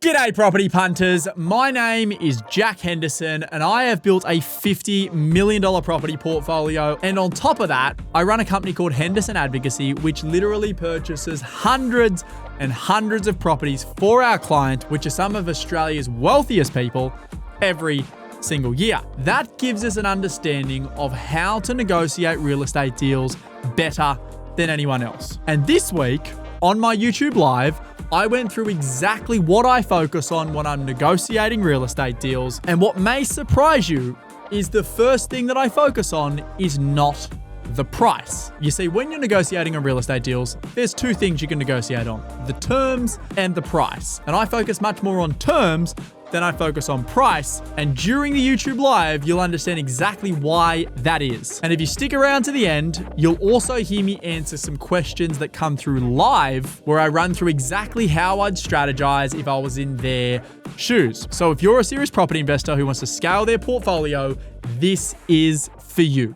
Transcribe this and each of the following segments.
G'day property punters, my name is Jack Henderson and I have built a $50 million property portfolio, and on top of that, I run a company called Henderson Advocacy which literally purchases hundreds and hundreds of properties for our clients, which are some of Australia's wealthiest people, every single year. That gives us an understanding of how to negotiate real estate deals better than anyone else. And this week on my YouTube Live, I went through exactly what I focus on when I'm negotiating real estate deals. And what may surprise you is the first thing that I focus on is not the price. You see, when you're negotiating on real estate deals, there's two things you can negotiate on: the terms and the price. And I focus much more on terms than I focus on price. And during the YouTube Live, you'll understand exactly why that is. And if you stick around to the end, you'll also hear me answer some questions that come through live, where I run through exactly how I'd strategize if I was in their shoes. So if you're a serious property investor who wants to scale their portfolio, this is for you.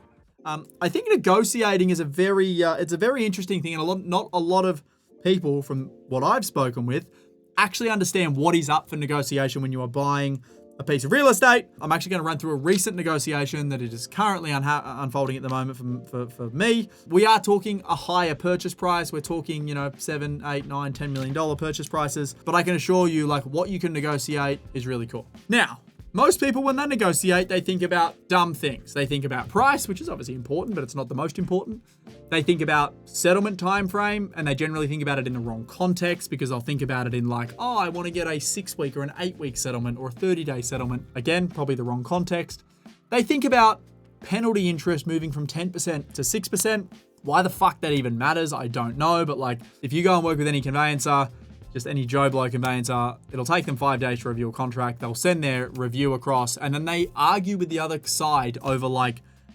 I think negotiating is it's a very interesting thing, and not a lot of people, from what I've spoken with, actually understand what is up for negotiation when you are buying a piece of real estate. I'm actually going to run through a recent negotiation that it is currently unfolding at the moment for me. We are talking a higher purchase price. We're talking, $7, $8, $9, $10 million purchase prices. But I can assure you, what you can negotiate is really cool. Now, most people, when they negotiate, they think about dumb things. They think about price, which is obviously important, but it's not the most important. They think about settlement time frame, and they generally think about it in the wrong context, because they'll think about it in I want to get a 6-week or an 8-week settlement or a 30-day settlement. Again, probably the wrong context. They think about penalty interest moving from 10% to 6%. Why the fuck that even matters, I don't know. But if you go and work with any conveyancer, just any Joe Blow conveyancer, it'll take them 5 days to review a contract. They'll send their review across, and then they argue with the other side over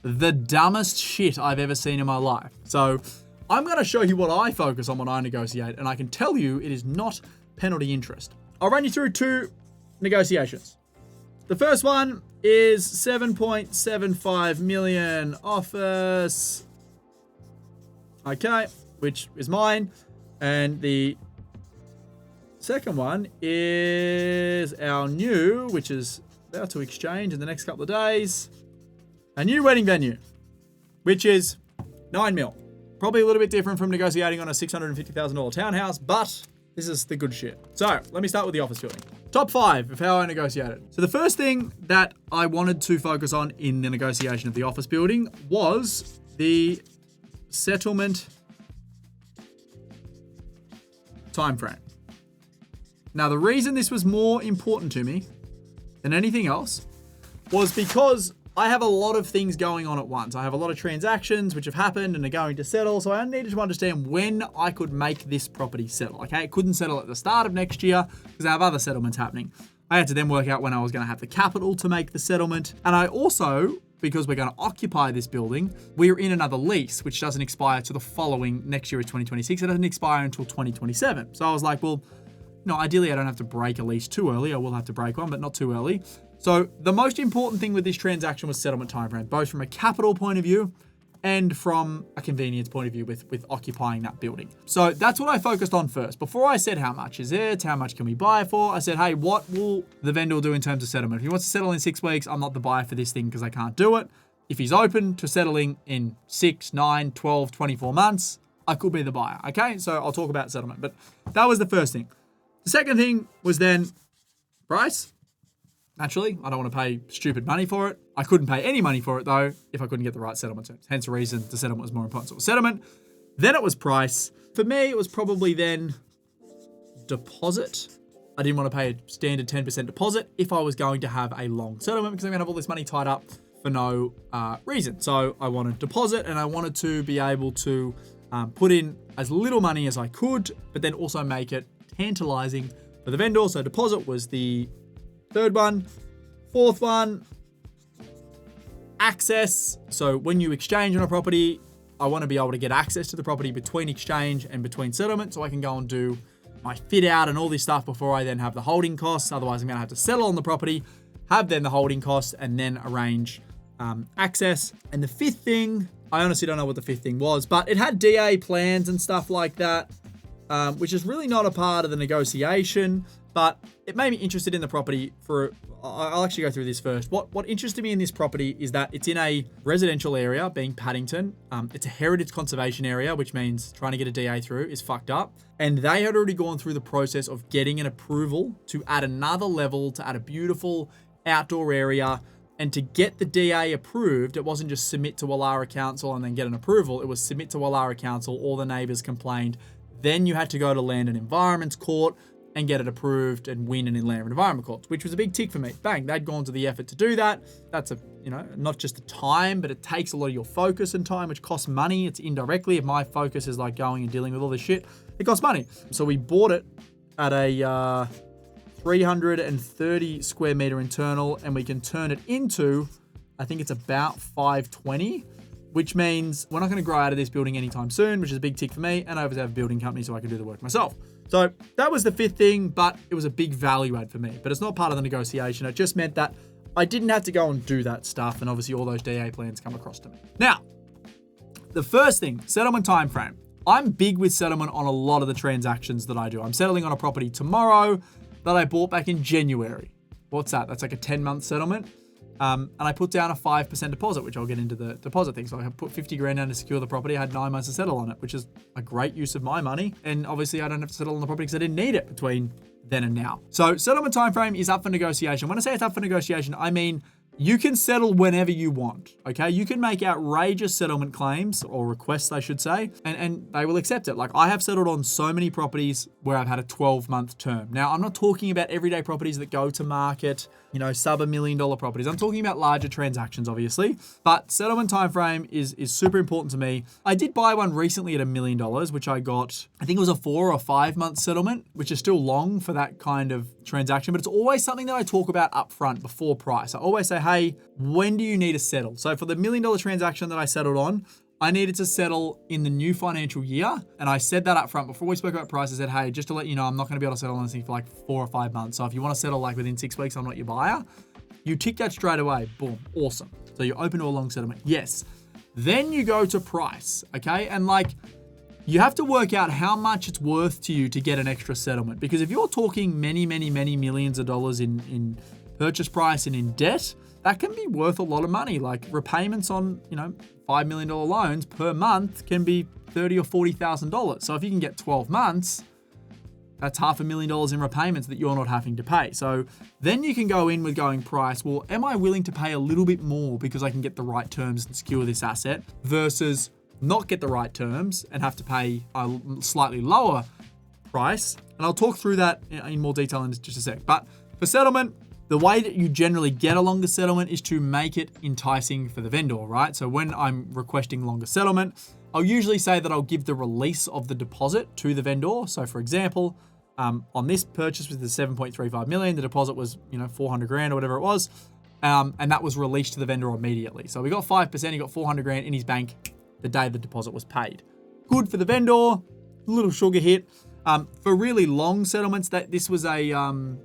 the dumbest shit I've ever seen in my life. So I'm going to show you what I focus on when I negotiate, and I can tell you it is not penalty interest. I'll run you through two negotiations. The first one is 7.75 million office. Okay, which is mine. And the second one is our new, which is about to exchange in the next couple of days, a new wedding venue, which is 9 mil. Probably a little bit different from negotiating on a $650,000 townhouse, but this is the good shit. So let me start with the office building. Top 5 of how I negotiated. So the first thing that I wanted to focus on in the negotiation of the office building was the settlement time frame. Now, the reason this was more important to me than anything else was because I have a lot of things going on at once. I have a lot of transactions which have happened and are going to settle. So I needed to understand when I could make this property settle. Okay, it couldn't settle at the start of next year because I have other settlements happening. I had to then work out when I was going to have the capital to make the settlement. And I also, because we're going to occupy this building, we're in another lease, which doesn't expire to the following next year of 2026. It doesn't expire until 2027. So I was like, well, ideally I don't have to break a lease too early. I will have to break one, but not too early. So the most important thing with this transaction was settlement timeframe, both from a capital point of view and from a convenience point of view with occupying that building. So that's what I focused on first. Before I said how much is it, how much can we buy it for, I said, hey, what will the vendor do in terms of settlement? If he wants to settle in 6 weeks, I'm not the buyer for this thing because I can't do it. If he's open to settling in 6, 9, 12, 24 months, I could be the buyer. Okay, so I'll talk about settlement. But that was the first thing. The second thing was then price. Naturally, I don't want to pay stupid money for it. I couldn't pay any money for it, though, if I couldn't get the right settlement terms. Hence the reason the settlement was more important. So it was settlement, then it was price. For me, it was probably then deposit. I didn't want to pay a standard 10% deposit if I was going to have a long settlement because I'm going to have all this money tied up for no reason. So I wanted deposit, and I wanted to be able to put in as little money as I could, but then also make it tantalizing for the vendor. So deposit was the third one. Fourth one, access. So when you exchange on a property, I want to be able to get access to the property between exchange and between settlement, so I can go and do my fit out and all this stuff before I then have the holding costs. Otherwise, I'm going to have to settle on the property, have then the holding costs, and then arrange access. And the fifth thing, I honestly don't know what the fifth thing was, but it had DA plans and stuff like that, which is really not a part of the negotiation. but it made me interested in the property I'll actually go through this first. What interested me in this property is that it's in a residential area, being Paddington. It's a heritage conservation area, which means trying to get a DA through is fucked up. And they had already gone through the process of getting an approval to add another level, to add a beautiful outdoor area. And to get the DA approved, it wasn't just submit to Wallara Council and then get an approval. It was submit to Wallara Council, all the neighbours complained. Then you had to go to Land and Environments Court and get it approved and win in Land and Environment Courts, which was a big tick for me. Bang, they'd gone to the effort to do that. That's not just the time, but it takes a lot of your focus and time, which costs money. It's indirectly. If my focus is like going and dealing with all this shit, it costs money. So we bought it at a 330 square meter internal, and we can turn it into, I think it's about 520, which means we're not going to grow out of this building anytime soon, which is a big tick for me. And I obviously have a building company so I can do the work myself. So that was the fifth thing, but it was a big value add for me. But it's not part of the negotiation. It just meant that I didn't have to go and do that stuff. And obviously all those DA plans come across to me. Now, the first thing, settlement time frame. I'm big with settlement on a lot of the transactions that I do. I'm settling on a property tomorrow that I bought back in January. What's that? That's like a 10-month settlement. And I put down a 5% deposit, which I'll get into the deposit thing. So I put 50 grand down to secure the property. I had 9 months to settle on it, which is a great use of my money. And obviously I don't have to settle on the property because I didn't need it between then and now. So settlement time frame is up for negotiation. When I say it's up for negotiation, I mean you can settle whenever you want, okay? You can make outrageous settlement claims, or requests, I should say, and they will accept it. Like, I have settled on so many properties where I've had a 12-month term. Now, I'm not talking about everyday properties that go to market, sub $1 million properties. I'm talking about larger transactions, obviously, but settlement time frame is super important to me. I did buy one recently at $1 million, which I got, I think it was a 4 or 5 month settlement, which is still long for that kind of transaction, but it's always something that I talk about upfront before price. I always say, hey, when do you need to settle? So for the $1 million transaction that I settled on, I needed to settle in the new financial year. And I said that up front before we spoke about price. I said, hey, just to let you know, I'm not going to be able to settle on this thing for like 4 or 5 months. So if you want to settle like within 6 weeks, I'm not your buyer. You tick that straight away. Boom. Awesome. So you're open to a long settlement. Yes. Then you go to price. Okay. And you have to work out how much it's worth to you to get an extra settlement. Because if you're talking many, many, many millions of dollars in purchase price and in debt, that can be worth a lot of money. Like repayments on, $5 million loans per month can be $30,000 or $40,000. So if you can get 12 months, that's $500,000 in repayments that you're not having to pay. So then you can go in with going price. Well, am I willing to pay a little bit more because I can get the right terms and secure this asset versus not get the right terms and have to pay a slightly lower price? And I'll talk through that in more detail in just a sec. But for settlement, the way that you generally get a longer settlement is to make it enticing for the vendor, right? So when I'm requesting longer settlement, I'll usually say that I'll give the release of the deposit to the vendor. So for example, on this purchase with the 7.35 million, the deposit was, 400 grand or whatever it was. And that was released to the vendor immediately. So we got 5%, he got 400 grand in his bank the day the deposit was paid. Good for the vendor, a little sugar hit. For really long settlements, this was a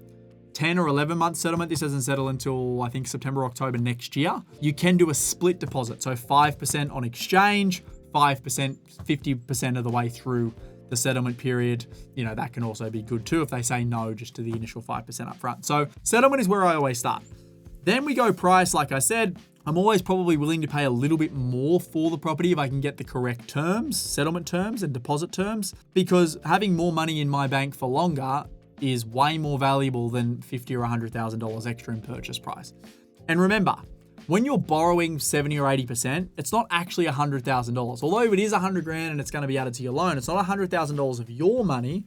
10 or 11 month settlement. This doesn't settle until I think September, October next year. You can do a split deposit. So 5% on exchange, 5%, 50% of the way through the settlement period. That can also be good too if they say no just to the initial 5% up front. So settlement is where I always start. Then we go price. Like I said, I'm always probably willing to pay a little bit more for the property if I can get the correct terms, settlement terms and deposit terms, because having more money in my bank for longer is way more valuable than $50,000 or $100,000 extra in purchase price. And remember, when you're borrowing 70 or 80%, it's not actually $100,000. Although it is 100 grand and it's going to be added to your loan, it's not $100,000 of your money.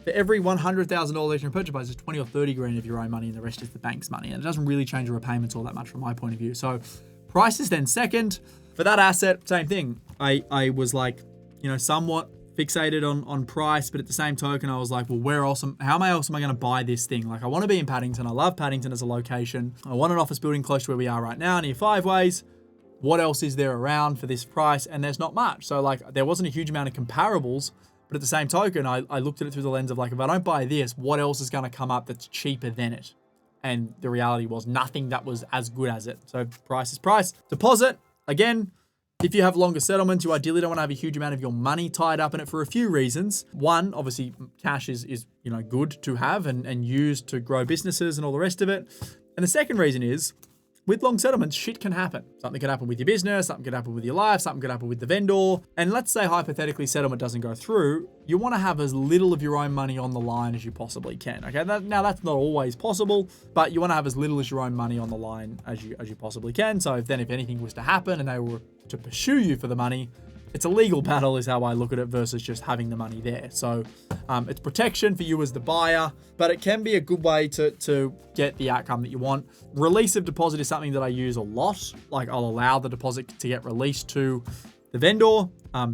For every $100,000 extra in purchase price, it's 20 or 30 grand of your own money and the rest is the bank's money. And it doesn't really change the repayments all that much from my point of view. So price is then second. For that asset, same thing. I was somewhat fixated on price, but at the same token, I was like, well, how else am I going to buy this thing? I want to be in Paddington. I love Paddington as a location. I want an office building close to where we are right now, near Five Ways. What else is there around for this price? And there's not much. So there wasn't a huge amount of comparables, but at the same token, I looked at it through the lens of if I don't buy this, what else is going to come up that's cheaper than it? And the reality was nothing that was as good as it. So price is price. Deposit, again, If you have longer settlements, you ideally don't want to have a huge amount of your money tied up in it for a few reasons. One, obviously cash is good to have and use to grow businesses and all the rest of it. And the second reason is, with long settlements, shit can happen. Something could happen with your business, something could happen with your life, something could happen with the vendor. And let's say hypothetically settlement doesn't go through, you want to have as little of your own money on the line as you possibly can. Okay, now that's not always possible, but you want to have as little as your own money on the line as you possibly can. So if anything was to happen and they were to pursue you for the money, it's a legal battle is how I look at it versus just having the money there. So it's protection for you as the buyer, but it can be a good way to get the outcome that you want. Release of deposit is something that I use a lot. Like I'll allow the deposit to get released to the vendor.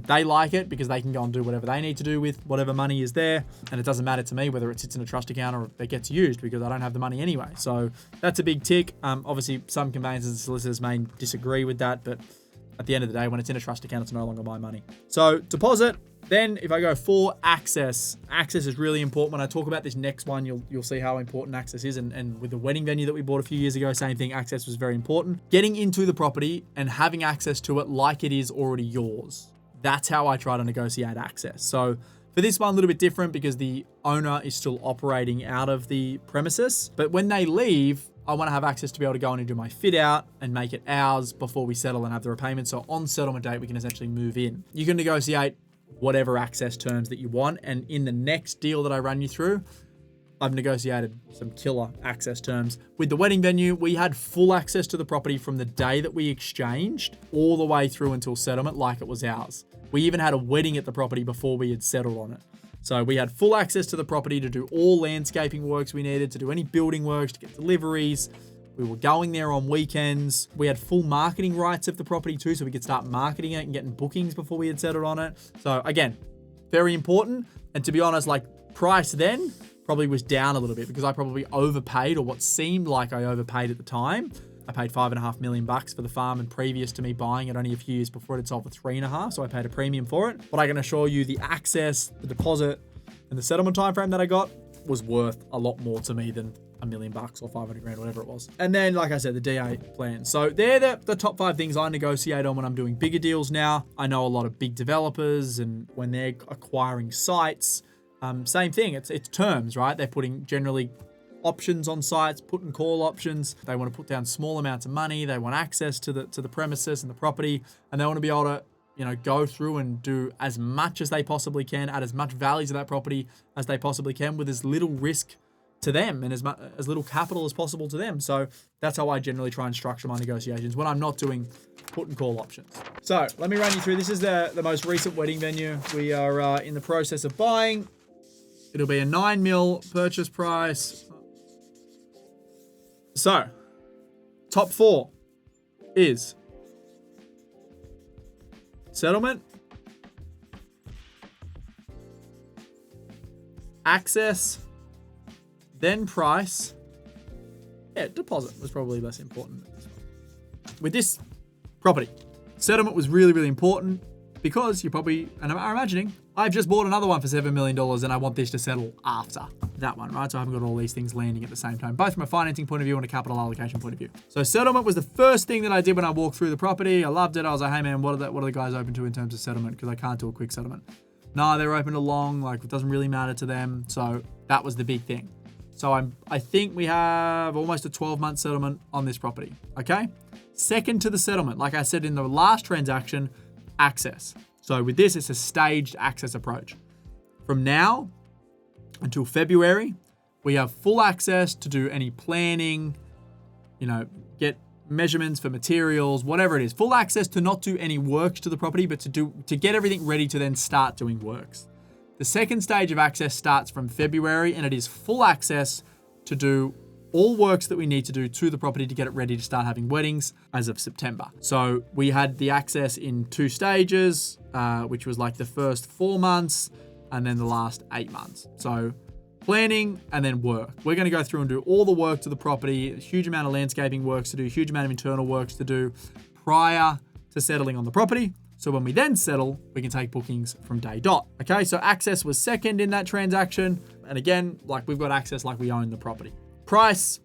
They like it because they can go and do whatever they need to do with whatever money is there. And it doesn't matter to me whether it sits in a trust account or it gets used because I don't have the money anyway. So that's a big tick. Obviously, some conveyancers and solicitors may disagree with that, but at the end of the day, when it's in a trust account, it's no longer my money. So deposit. Then if I go for access is really important. When I talk about this next one, you'll see how important access is. And with the wedding venue that we bought a few years ago, same thing, access was very important. Getting into the property and having access to it like it is already yours. That's how I try to negotiate access. So for this one, a little bit different because the owner is still operating out of the premises. But when they leave, I want to have access to be able to go in and do my fit out and make it ours before we settle and have the repayment. So on settlement date, we can essentially move in. You can negotiate whatever access terms that you want. And in the next deal that I run you through, I've negotiated some killer access terms. With the wedding venue, we had full access to the property from the day that we exchanged all the way through until settlement like it was ours. We even had a wedding at the property before we had settled on it. So we had full access to the property to do all landscaping works we needed, to do any building works, to get deliveries. We were going there on weekends. We had full marketing rights of the property too, so we could start marketing it and getting bookings before we had settled on it. So again, very important. And to be honest, like price then probably was down a little bit because I probably overpaid, or what seemed like I overpaid at the time. I paid $5.5 million for the farm, and previous to me buying it only a few years before it had sold for $3.5, so I paid a premium for it. But I can assure you the access, the deposit, and the settlement time frame that I got was worth a lot more to me than $1 million or 500 grand, whatever it was. And then, like I said, the DA plan. So they're the top 5 things I negotiate on when I'm doing bigger deals now. I know a lot of big developers, and when they're acquiring sites, same thing. It's terms, right? They're putting generally options on sites, put and call options. They want to put down small amounts of money. They want access to the premises and the property, and they want to be able to go through and do as much as they possibly can, add as much value to that property as they possibly can with as little risk to them and as little capital as possible to them. So that's how I generally try and structure my negotiations when I'm not doing put and call options. So let me run you through. This is the most recent wedding venue we are in the process of buying. It'll be a $9 million purchase price. So top 4 is settlement, access, then price. Yeah, deposit was probably less important. With this property, settlement was really, really important because you probably, and I'm imagining, I've just bought another one for $7 million and I want this to settle after that one, right? So I haven't got all these things landing at the same time, both from a financing point of view and a capital allocation point of view. So settlement was the first thing that I did when I walked through the property. I loved it. I was like, hey man, what are the guys open to in terms of settlement? Because I can't do a quick settlement. No, they're open to long, like it doesn't really matter to them. So that was the big thing. So I think we have almost a 12-month settlement on this property, okay? Second to the settlement, like I said in the last transaction, access. So with this, it's a staged access approach. From now until February, we have full access to do any planning, get measurements for materials, whatever it is. Full access to not do any works to the property, but to get everything ready to then start doing works. The second stage of access starts from February, and it is full access to do all works that we need to do to the property to get it ready to start having weddings as of September. So we had the access in 2 stages, which was like the first 4 months and then the last 8 months. So planning and then work. We're going to go through and do all the work to the property, a huge amount of landscaping works to do, a huge amount of internal works to do prior to settling on the property. So when we then settle, we can take bookings from day dot. Okay, so access was second in that transaction. And again, like we've got access like we own the property. Price,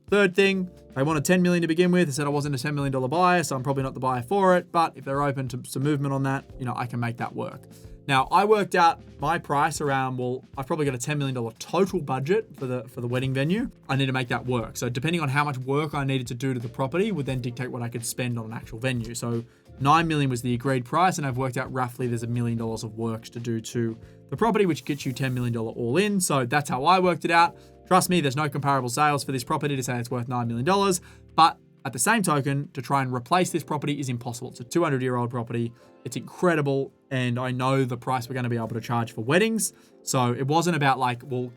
Third thing, they wanted 10 million to begin with. They said I wasn't a $10 million buyer, so I'm probably not the buyer for it. But if they're open to some movement on that, I can make that work. Now, I worked out my price around, I've probably got a $10 million total budget for the wedding venue. I need to make that work. So depending on how much work I needed to do to the property would then dictate what I could spend on an actual venue. So $9 million was the agreed price, and I've worked out roughly there's $1 million of work to do to the property, which gets you $10 million all in. So that's how I worked it out. Trust me, there's no comparable sales for this property to say it's worth $9 million. But at the same token, to try and replace this property is impossible. It's a 200-year-old property. It's incredible. And I know the price we're going to be able to charge for weddings. So it wasn't about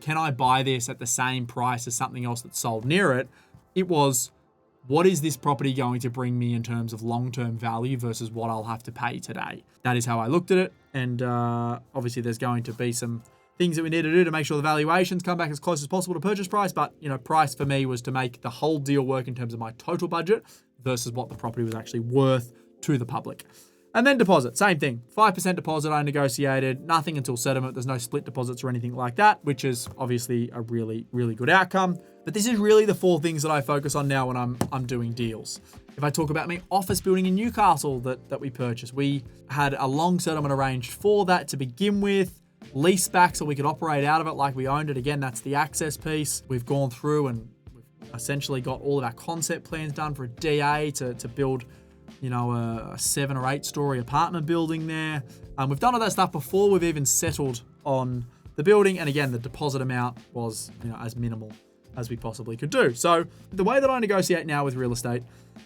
can I buy this at the same price as something else that's sold near it? It was, what is this property going to bring me in terms of long-term value versus what I'll have to pay today? That is how I looked at it. And obviously there's going to be some things that we need to do to make sure the valuations come back as close as possible to purchase price. But, price for me was to make the whole deal work in terms of my total budget versus what the property was actually worth to the public. And then deposit, same thing. 5% deposit I negotiated, nothing until settlement. There's no split deposits or anything like that, which is obviously a really, really good outcome. But this is really the 4 things that I focus on now when I'm doing deals. If I talk about my office building in Newcastle that we purchased, we had a long settlement arranged for that to begin with. Lease back so we could operate out of it like we owned it. Again, that's the access piece. We've gone through and we've essentially got all of our concept plans done for a DA to build, a 7 or 8 story apartment building there. We've done all that stuff before we've even settled on the building. And again, the deposit amount was, as minimal as we possibly could do. So the way that I negotiate now with real estate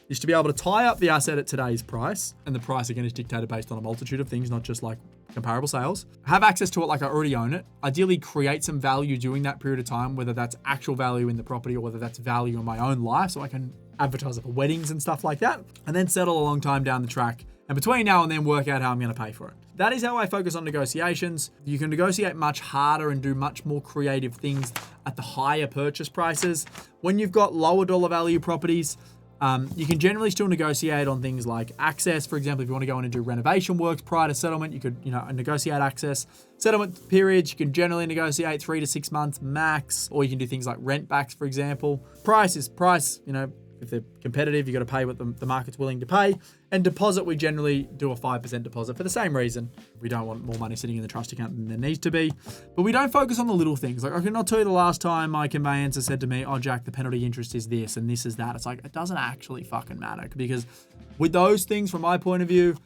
is to be able to tie up the asset at today's price. And the price, again, is dictated based on a multitude of things, not just like comparable sales. Have access to it like I already own it. Ideally, create some value during that period of time, whether that's actual value in the property or whether that's value in my own life, so I can advertise it for weddings and stuff like that, and then settle a long time down the track. And between now and then, work out how I'm going to pay for it. That is how I focus on negotiations. You can negotiate much harder and do much more creative things at the higher purchase prices. When you've got lower dollar value properties, you can generally still negotiate on things like access. For example, if you want to go in and do renovation works prior to settlement, you could, negotiate access. Settlement periods, you can generally negotiate 3 to 6 months max, or you can do things like rent backs, for example. Price is price, if they're competitive, you got to pay what the market's willing to pay. And deposit, we generally do a 5% deposit for the same reason. We don't want more money sitting in the trust account than there needs to be. But we don't focus on the little things. Like, I cannot tell you the last time my conveyancer said to me, "Oh, Jack, the penalty interest is this and this is that." It's like, it doesn't actually fucking matter, because with those things, from my point of view,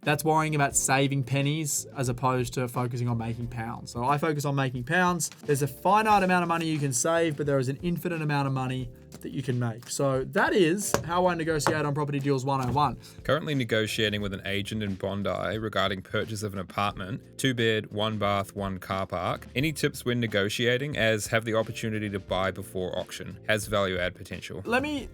that's worrying about saving pennies as opposed to focusing on making pounds. So I focus on making pounds. There's a finite amount of money you can save, but there is an infinite amount of money that you can make. So that is how I negotiate on Property Deals 101. Currently negotiating with an agent in Bondi regarding purchase of an apartment, 2-bed, 1 bath, 1 car park. Any tips when negotiating, as have the opportunity to buy before auction? Has value add potential? Let me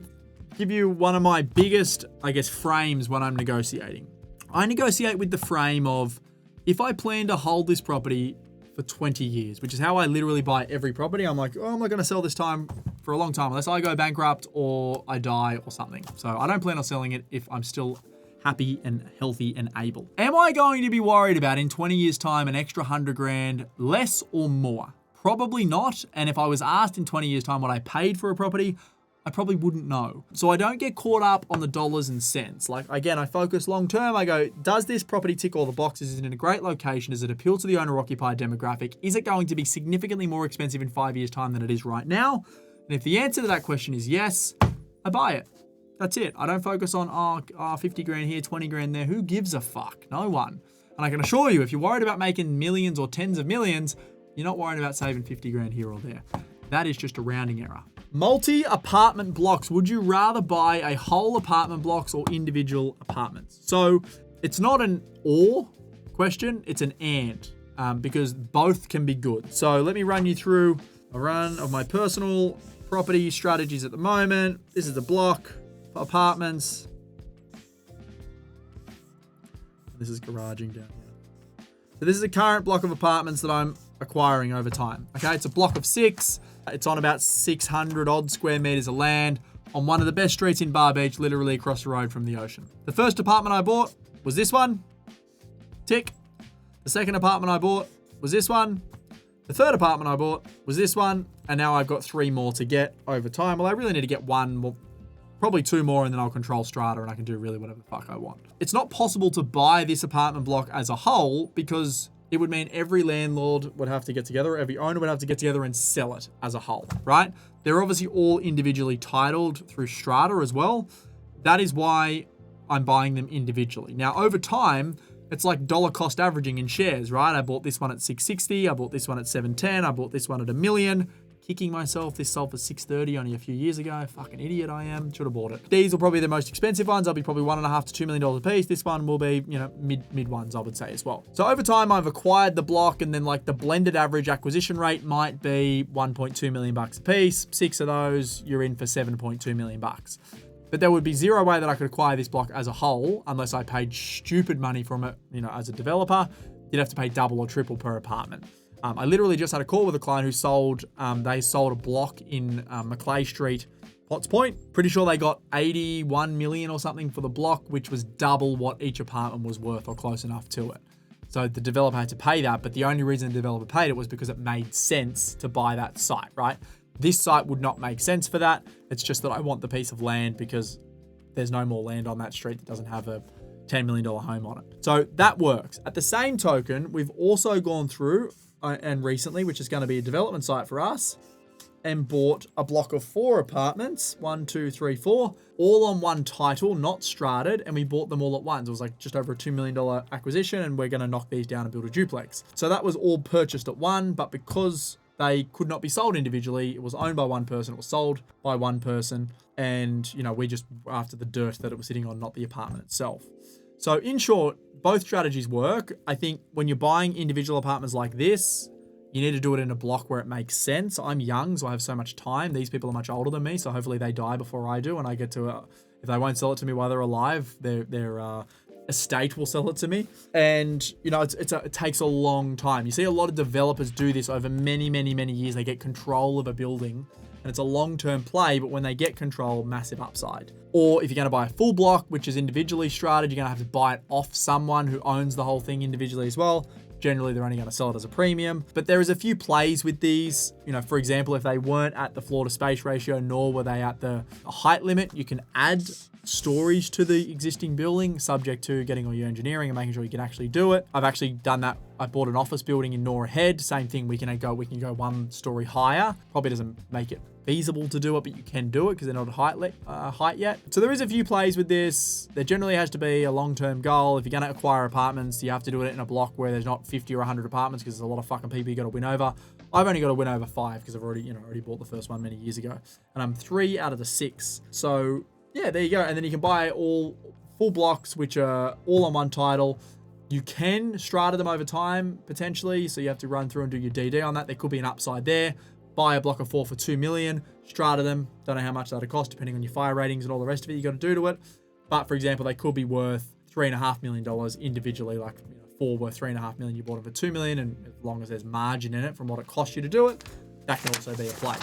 give you one of my biggest, frames when I'm negotiating. I negotiate with the frame of, if I plan to hold this property for 20 years, which is how I literally buy every property, I'm like, I'm not going to sell this time for a long time unless I go bankrupt or I die or something. So I don't plan on selling it if I'm still happy and healthy and able. Am I going to be worried about in 20 years time an extra $100,000 less or more? Probably not. And if I was asked in 20 years time what I paid for a property, I probably wouldn't know. So I don't get caught up on the dollars and cents. Like, again, I focus long term. I go, does this property tick all the boxes? Is it in a great location? Does it appeal to the owner-occupied demographic? Is it going to be significantly more expensive in 5 years' time than it is right now? And if the answer to that question is yes, I buy it. That's it. I don't focus on, $50,000 here, $20,000 there. Who gives a fuck? No one. And I can assure you, if you're worried about making millions or tens of millions, you're not worried about saving $50,000 here or there. That is just a rounding error. Multi-apartment blocks. Would you rather buy a whole apartment blocks or individual apartments? So it's not an or question, it's an and, because both can be good. So let me run you through a run of my personal property strategies at the moment. This is the block for apartments. This is garaging down here. So this is a current block of apartments that I'm acquiring over time. Okay, it's a block of 6. It's on about 600 odd square meters of land on one of the best streets in Bar Beach, literally across the road from the ocean. The first apartment I bought was this one. Tick. The second apartment I bought was this one. The third apartment I bought was this one, and now I've got 3 more to get over time. Well, I really need to get 1 more, probably 2 more, and then I'll control strata and I can do really whatever the fuck I want. It's not possible to buy this apartment block as a whole because it would mean every landlord would have to get together, every owner would have to get together and sell it as a whole, right? They're obviously all individually titled through strata as well. That is why I'm buying them individually. Now, over time, it's like dollar cost averaging in shares, right? I bought this one at 660. I bought this one at 710. I bought this one at $1 million. Kicking myself. This sold for 630 only a few years ago. Fucking idiot I am. Should have bought it. These will probably be the most expensive ones. They'll be probably $1.5 to $2 million a piece. This one will be, mid ones, I would say as well. So over time, I've acquired the block, and then like the blended average acquisition rate might be 1.2 million bucks a piece. 6 of those, you're in for 7.2 million bucks. But there would be zero way that I could acquire this block as a whole unless I paid stupid money from it, as a developer. You'd have to pay double or triple per apartment. I literally just had a call with a client who sold, they sold a block in Macleay Street, Potts Point. Pretty sure they got 81 million or something for the block, which was double what each apartment was worth or close enough to it. So the developer had to pay that, but the only reason the developer paid it was because it made sense to buy that site, right? This site would not make sense for that. It's just that I want the piece of land because there's no more land on that street that doesn't have a $10 million home on it. So that works. At the same token, we've also gone through and recently, which is going to be a development site for us, and bought a block of 4 apartments, 1, 2, 3, 4, all on one title, not strated, and we bought them all at once. It was like just over a $2 million acquisition, and we're going to knock these down and build a duplex. So that was all purchased at one, but because they could not be sold individually, it was owned by one person, it was sold by one person, and we just were after the dirt that it was sitting on, not the apartment itself. So in short, both strategies work. I think when you're buying individual apartments like this, you need to do it in a block where it makes sense. I'm young, so I have so much time. These people are much older than me, so hopefully they die before I do, and I get to, if they won't sell it to me while they're alive, their estate will sell it to me. And, it takes a long time. You see a lot of developers do this over many, many, many years. They get control of a building, and it's a long-term play, but when they get control, massive upside. Or if you're going to buy a full block, which is individually strated, you're going to have to buy it off someone who owns the whole thing individually as well. Generally, they're only going to sell it as a premium. But there is a few plays with these. For example, if they weren't at the floor to space ratio, nor were they at the height limit, you can add stories to the existing building, subject to getting all your engineering and making sure you can actually do it. I've actually done that. I bought an office building in Nora Head. Same thing. We can go 1 story higher. Probably doesn't make it feasible to do it, but you can do it because they're not at height yet. So there is a few plays with this. There generally has to be a long-term goal. If you're going to acquire apartments, you have to do it in a block where there's not 50 or 100 apartments because there's a lot of fucking people you got to win over. I've only got to win over 5 because I've already bought the first one many years ago, and I'm 3 out of the 6. So yeah, there you go. And then you can buy all full blocks, which are all on one title. You can strata them over time potentially, so you have to run through and do your DD on that. There could be an upside there. Buy a block of 4 for $2 million, strata them. Don't know how much that'll cost depending on your fire ratings and all the rest of it you got to do to it. But for example, they could be worth $3.5 million individually, like 4 worth $3.5 million. You bought them for $2 million, and as long as there's margin in it from what it costs you to do it, that can also be a play.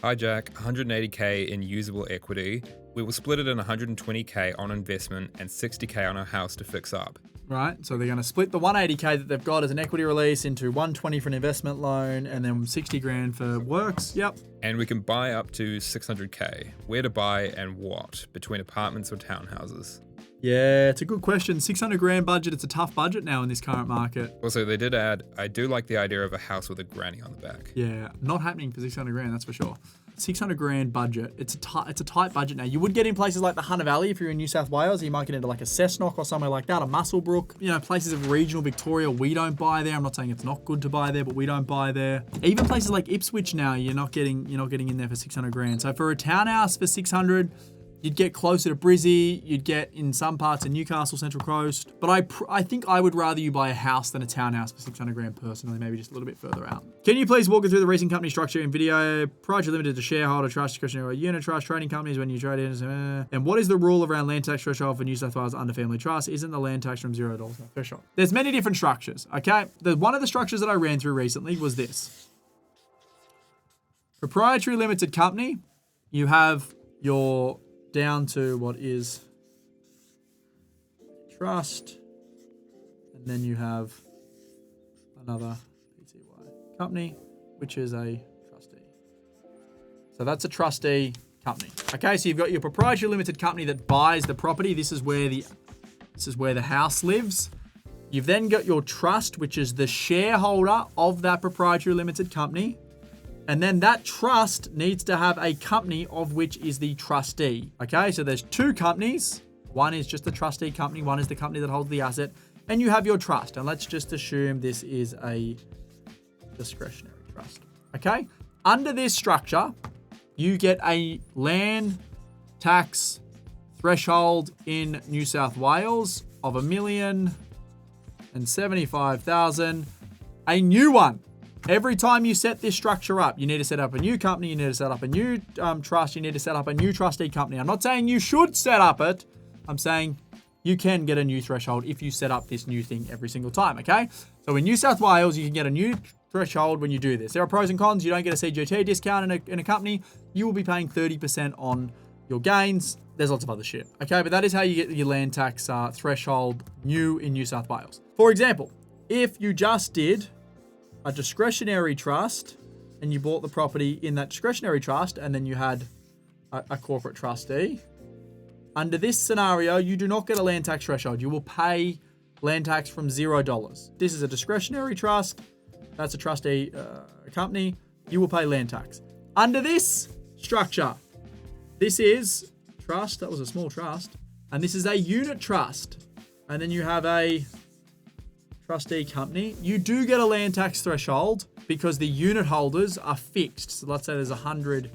Hi Jack, 180k in usable equity. We will split it in 120k on investment and 60k on our house to fix up. Right, so they're going to split the 180k that they've got as an equity release into 120 for an investment loan and then 60 grand for works. Yep. And we can buy up to 600k. Where to buy and what? Between apartments or townhouses? Yeah, it's a good question. 600 grand budget. It's a tough budget now in this current market. Also, they did add, I do like the idea of a house with a granny on the back. Yeah, not happening for 600 grand, that's for sure. 600 grand budget. It's a tight budget now. You would get in places like the Hunter Valley if you're in New South Wales. You might get into like a Cessnock or somewhere like that, a Muswellbrook. Places of regional Victoria, we don't buy there. I'm not saying it's not good to buy there, but we don't buy there. Even places like Ipswich now, you're not getting in there for 600 grand. So for a townhouse for 600, you'd get closer to Brizzy. You'd get in some parts of Newcastle, Central Coast. But I think I would rather you buy a house than a townhouse for 600 grand personally, maybe just a little bit further out. Can you please walk us through the recent company structure in video? Prior to limited to shareholder trust, discretionary unit trust, trading companies when you trade in. And what is the rule around land tax threshold for New South Wales under family trust? Isn't the land tax from $0? No, for sure. There's many different structures, okay? One of the structures that I ran through recently was this. Proprietary limited company, you have your down to what is trust, and then you have another PTY. company, which is a trustee. So that's a trustee company. Okay, so you've got your proprietary limited company that buys the property. This is where the house lives. You've then got your trust, which is the shareholder of that proprietary limited company. And then that trust needs to have a company of which is the trustee. Okay, so there's two companies. One is just the trustee company. One is the company that holds the asset. And you have your trust. And let's just assume this is a discretionary trust. Okay, under this structure, you get a land tax threshold in New South Wales of $1,075,000. A new one. Every time you set this structure up, you need to set up a new company, you need to set up a new trust, you need to set up a new trustee company. I'm not saying you should set up it. I'm saying you can get a new threshold if you set up this new thing every single time, okay? So in New South Wales, you can get a new threshold when you do this. There are pros and cons. You don't get a CGT discount in a company. You will be paying 30% on your gains. There's lots of other shit, okay? But that is how you get your land tax threshold new in New South Wales. For example, if you just did a discretionary trust and you bought the property in that discretionary trust and then you had a corporate trustee, under this scenario, you do not get a land tax threshold. You will pay land tax from $0. This is a discretionary trust. That's a trustee company. You will pay land tax. Under this structure, this is trust. That was a small trust. And this is a unit trust. And then you have a trustee company. You do get a land tax threshold because the unit holders are fixed. So let's say there's 100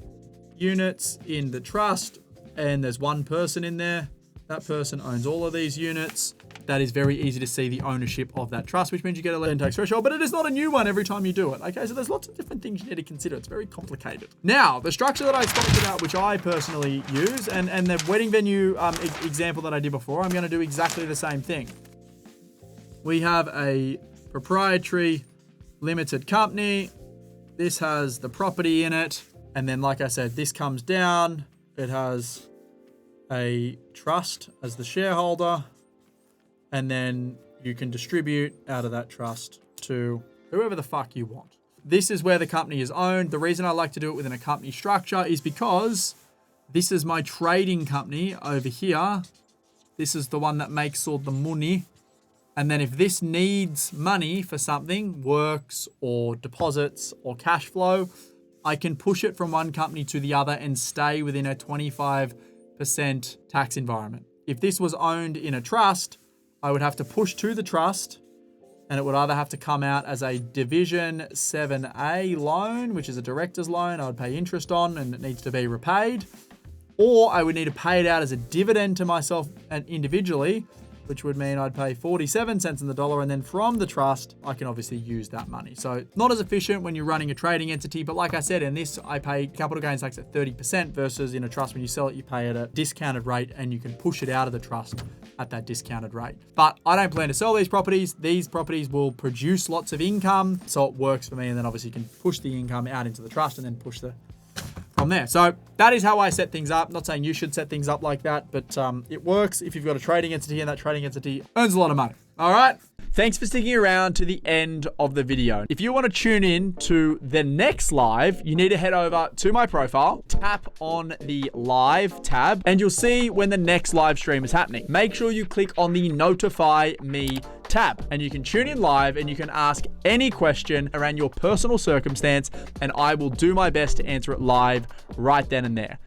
units in the trust and there's one person in there. That person owns all of these units. That is very easy to see the ownership of that trust, which means you get a land tax threshold, but it is not a new one every time you do it. Okay, so there's lots of different things you need to consider. It's very complicated. Now, the structure that I spoke about, which I personally use, and the wedding venue example that I did before, I'm going to do exactly the same thing. We have a proprietary limited company. This has the property in it. And then, like I said, this comes down. It has a trust as the shareholder. And then you can distribute out of that trust to whoever the fuck you want. This is where the company is owned. The reason I like to do it within a company structure is because this is my trading company over here. This is the one that makes all the money. And then if this needs money for something, works or deposits or cash flow, I can push it from one company to the other and stay within a 25% tax environment. If this was owned in a trust, I would have to push to the trust and it would either have to come out as a Division 7A loan, which is a director's loan I would pay interest on and it needs to be repaid, or I would need to pay it out as a dividend to myself and individually, which would mean I'd pay 47 cents on the dollar, and then from the trust, I can obviously use that money. So not as efficient when you're running a trading entity, but like I said, in this, I pay capital gains tax at 30% versus in a trust, when you sell it, you pay at a discounted rate and you can push it out of the trust at that discounted rate. But I don't plan to sell these properties. These properties will produce lots of income, so it works for me, and then obviously you can push the income out into the trust and then push the from there. So that is how I set things up. Not saying you should set things up like that, but it works if you've got a trading entity and that trading entity earns a lot of money. All right. Thanks for sticking around to the end of the video. If you want to tune in to the next live, you need to head over to my profile, tap on the live tab, and you'll see when the next live stream is happening. Make sure you click on the notify me tab and you can tune in live and you can ask any question around your personal circumstance and I will do my best to answer it live right then and there.